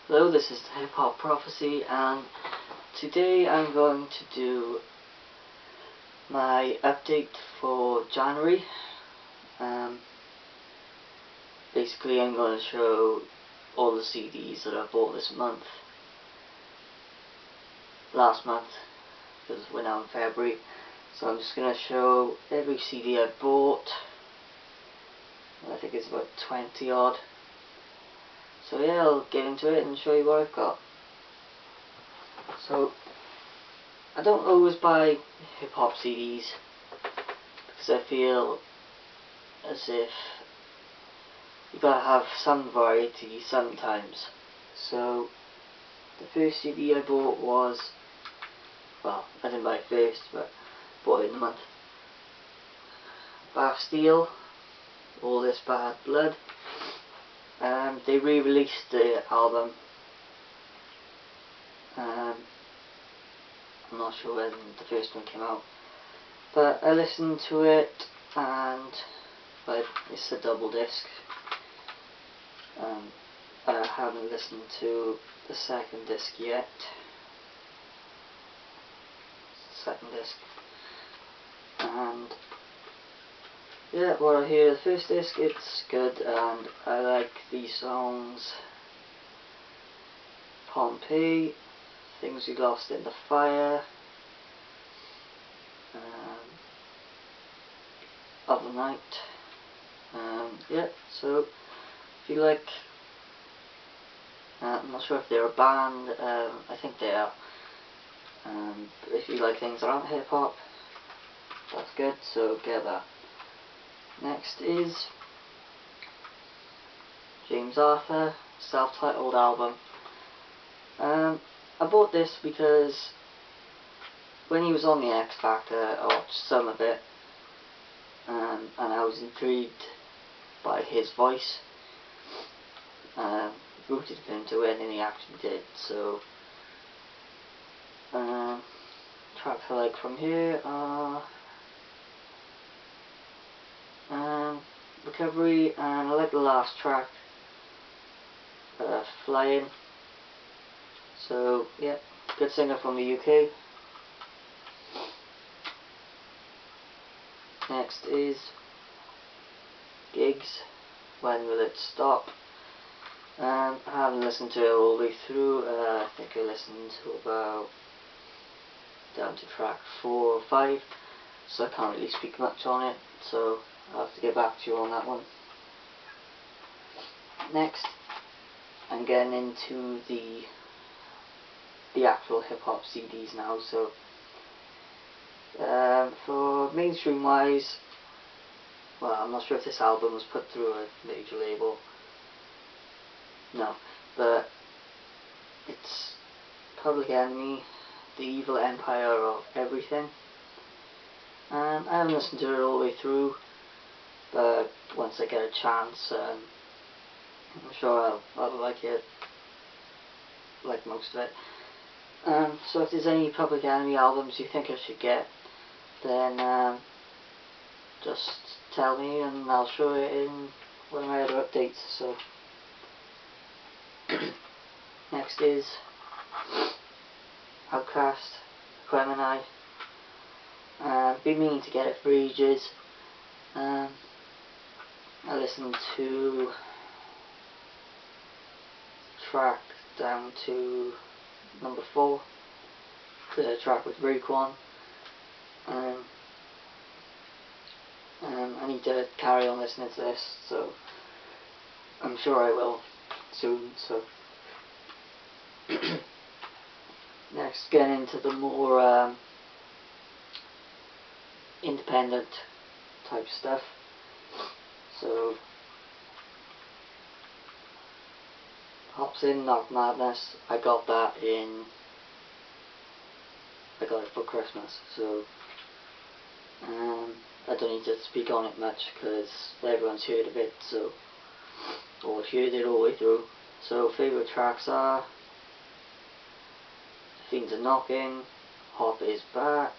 Hello, this is the Hip Hop Prophecy, and today I'm going to do my update for January. Basically, I'm going to show all the CDs that I bought this month, last month, because we're now in February. So I'm just going to show every CD I bought. I think it's about 20 odd. So yeah, I'll get into it and show you what I've got. So, I don't always buy hip hop CDs because I feel as if you gotta have some variety sometimes. So, the first CD I bought was, well, I didn't buy it first, but bought it in the month. Bastille, All This Bad Blood. They re-released the album. I'm not sure when the first one came out, but I listened to it, and it's a double disc. I haven't listened to the second disc yet. Second disc, and yeah, what I hear the first disc, it's good, and I like these songs: Pompeii, Things We Lost in the Fire, Of the Night. Yeah, so if you like, I'm not sure if they're a band, I think they are. If you like things that aren't hip hop, that's good, so get that. Next is James Arthur, self-titled album. I bought this because when he was on the X Factor, I watched some of it, and I was intrigued by his voice. Rooted for him to win, and he actually did. So, tracks I like from here are Recovery, and I like the last track, Flying. So yeah, good singer from the UK. Next is Gigs, When Will It Stop? I haven't listened to it all the way through. I think I listened to about down to track 4 or 5, so I can't really speak much on it, so I'll have to get back to you on that one. Next, I'm getting into the actual hip hop CDs now. So for mainstream wise, well, I'm not sure if this album was put through a major label. No, but it's Public Enemy, The Evil Empire of Everything. I haven't listened to it all the way through, but once I get a chance, I'm sure I'll like it, like most of it. So if there's any Public Enemy albums you think I should get, then just tell me and I'll show it in one of my other updates. So next is Outkast Aquemini. Been meaning to get it for ages. I listened to track down to number 4, the track with Raekwon. I need to carry on listening to this, so I'm sure I will soon. So next, getting into the more independent type stuff. So Hopsin, Knock Madness, I got it for Christmas, so I don't need to speak on it much because everyone's heard of it, so, or heard it all the way through. So favourite tracks are Fiends Are Knocking, Hop Is Back,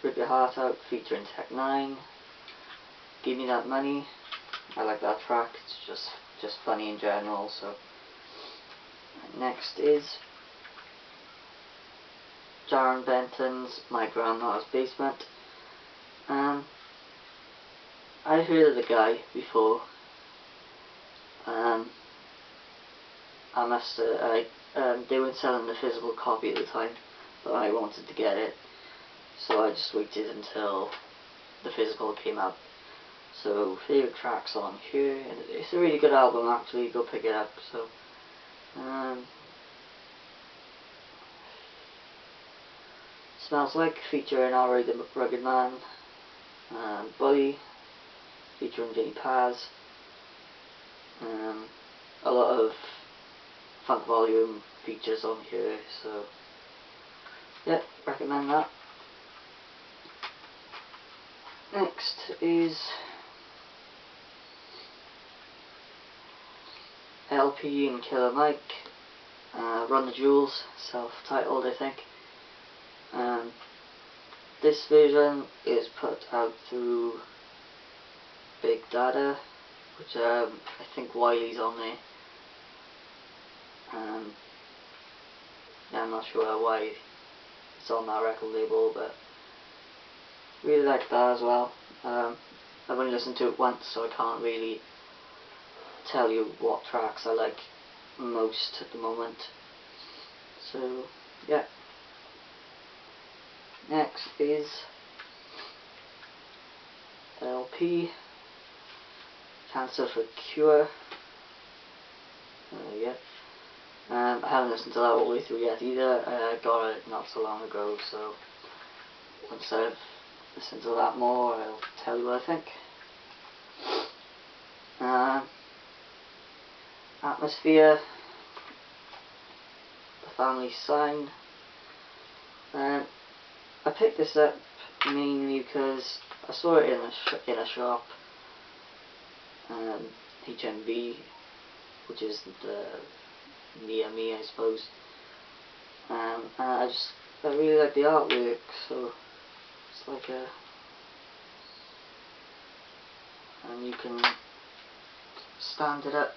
Rip Your Heart Out featuring Tech 9, Give Me That Money. I like that track, it's just just funny in general. So next is Jarren Benton's My Grandma's Basement. I heard of the guy before. They weren't selling the physical copy at the time, but I wanted to get it, so I just waited until the physical came out. So favourite tracks on here, and it's a really good album actually, go pick it up. So Smells Like featuring Our Rugged Man, Bully featuring Vinnie Paz, a lot of Funk Volume features on here, so yeah, recommend that. Next is LP and Killer Mike, Run the Jewels, self-titled I think. This version is put out through Big Dada, which I think Wiley's on there. Yeah, I'm not sure why it's on that record label, but really like that as well. I've only listened to it once, so I can't really tell you what tracks I like most at the moment. So yeah. Next is LP, Cancer for Cure. Yeah. I haven't listened to that all the way through yet either. I got it not so long ago, so once I've listened to that more, I'll tell you what I think. Atmosphere, The Family Sign. I picked this up mainly because I saw it in a shop, HMV, which is the near me, I suppose. And I really like the artwork, so it's like and you can stand it up.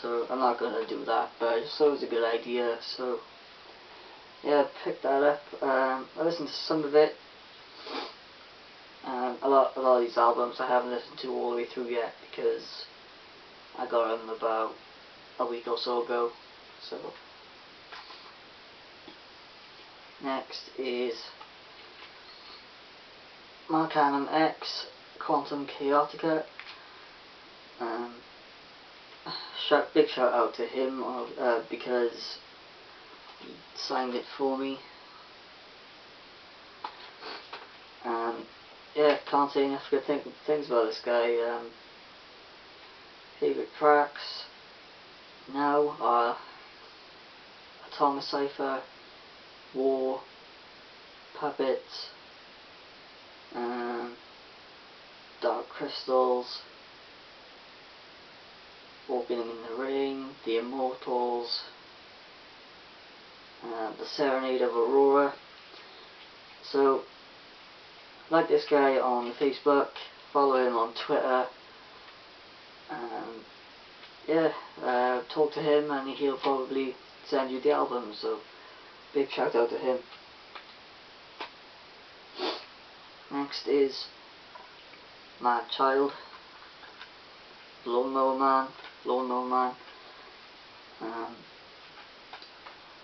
So I'm not gonna do that, but I just thought it was a good idea. So yeah, I picked that up. I listened to some of it. A lot of these albums I haven't listened to all the way through yet because I got them about a week or so ago. So next is Marcanum X, Quantum Chaotica. Big shout out to him because he signed it for me. Yeah, can't say enough good things about this guy. Favourite tracks now are Atomic Cypher, War, Puppets, Dark Crystals, Walking in the Rain, The Immortals, The Serenade of Aurora. So like this guy on Facebook, follow him on Twitter, yeah, talk to him and he'll probably send you the album, so big shout out to him. Next is Madchild, Lawnmower Man.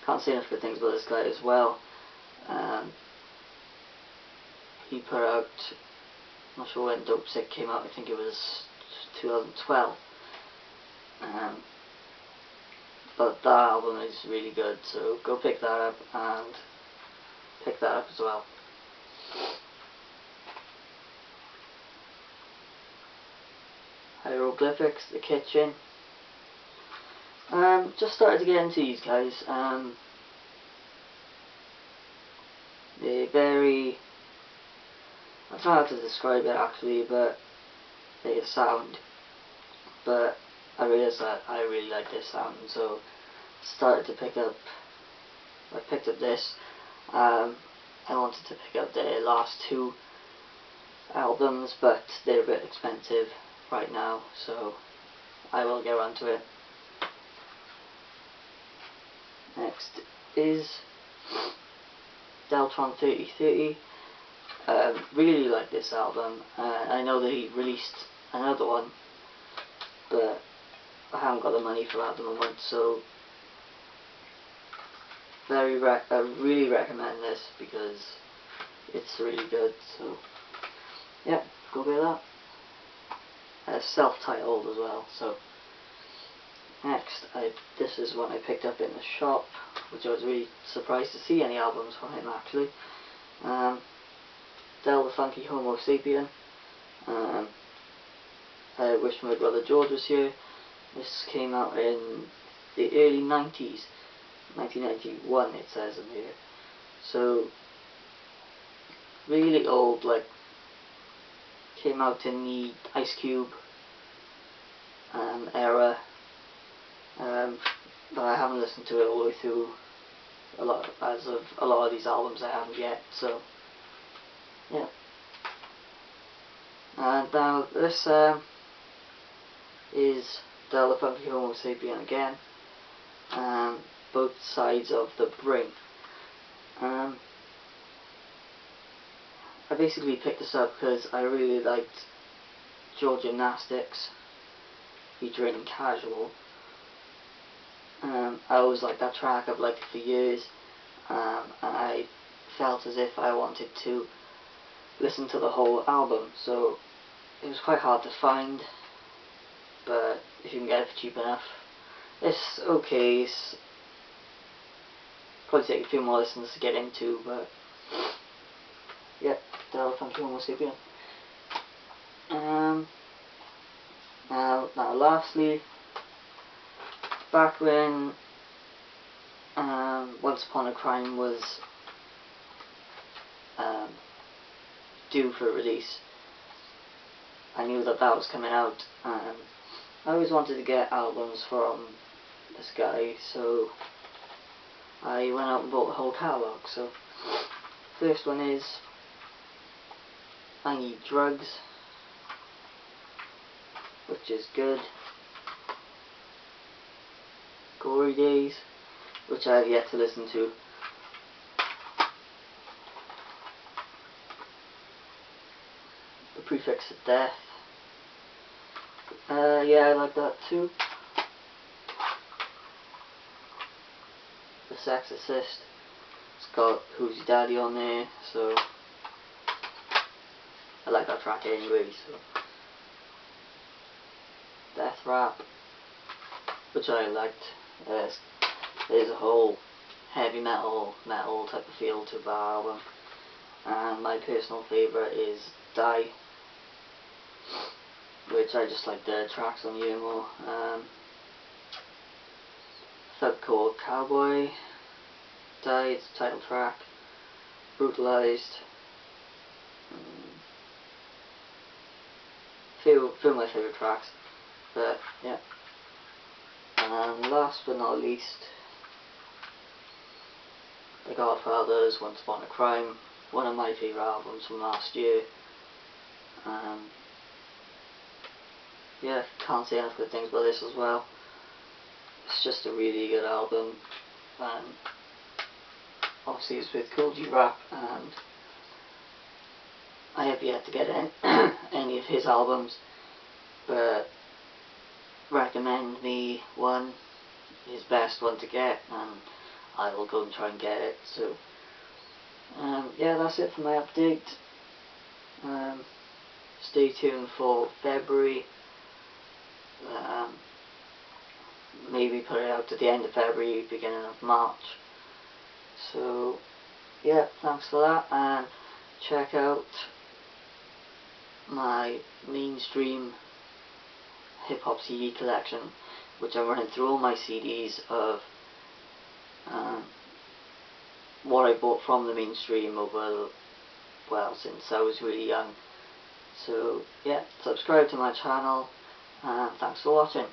Can't say enough good things about this guy as well. He put out, I'm not sure when Dope Sick came out, I think it was 2012. But that album is really good, so go pick that up and pick that up as well. Hieroglyphics The Kitchen. Just started to get into these guys. They're very, I don't know how to describe it actually, but they sound. But I realised that I really like this sound, so started to pick up. I picked up this. I wanted to pick up their last two albums, but they're a bit expensive right now, so I will get around to it. Next is Deltron 3030. Really like this album. I know that he released another one, but I haven't got the money for that at the moment, so I really recommend this because it's really good. So yeah, go get that. Self-titled as well. So next, this is one I picked up in the shop, which I was really surprised to see any albums from him actually. Del the Funky Homosapien. I wish my brother George was here. This came out in the early 90s, 1991 it says in here. So really old, like came out in the Ice Cube era, but I haven't listened to it all the way through. A lot of these albums I haven't yet. So yeah. And now this is Del the Funky Homosapien again. Both sides of the brain. I basically picked this up because I really liked George Gymnastics featuring Casual. I always liked that track, I've liked it for years, and I felt as if I wanted to listen to the whole album, so it was quite hard to find, but if you can get it for cheap enough, it's okay. It's probably take a few more listens to get into, but yeah, Del the Funky Homosapien. Now lastly, back when Once Upon a Crime was due for release, I knew that was coming out, and I always wanted to get albums from this guy, so I went out and bought the whole catalogue. So first one is I Need Drugs, which is good. Gory Days, which I have yet to listen to. The Prefix of Death. Yeah, I like that too. The Sexorcist. It's got Who's Your Daddy on there, so I like that track anyway. So Death Rap, which I liked. There's a whole heavy metal type of feel to the album, and my personal favourite is Die, which I just like the tracks on here more. Thug Called Cowboy, Die, it's the title track. Brutalized, few of my favourite tracks, but yeah. And last but not least, The Godfathers, Once Upon a Crime, one of my favourite albums from last year. Yeah, can't say enough good things about this as well. It's just a really good album, and obviously it's with Kool Rap, and I have yet to get any of his albums, but recommend me one, his best one to get, and I will go and try and get it. So yeah, that's it for my update. Stay tuned for February. Maybe put it out at the end of February, beginning of March. So yeah, thanks for that, and check out my mainstream hip hop CD collection, which I'm running through all my CDs of what I bought from the mainstream over, well, since I was really young. So yeah, subscribe to my channel, and thanks for watching.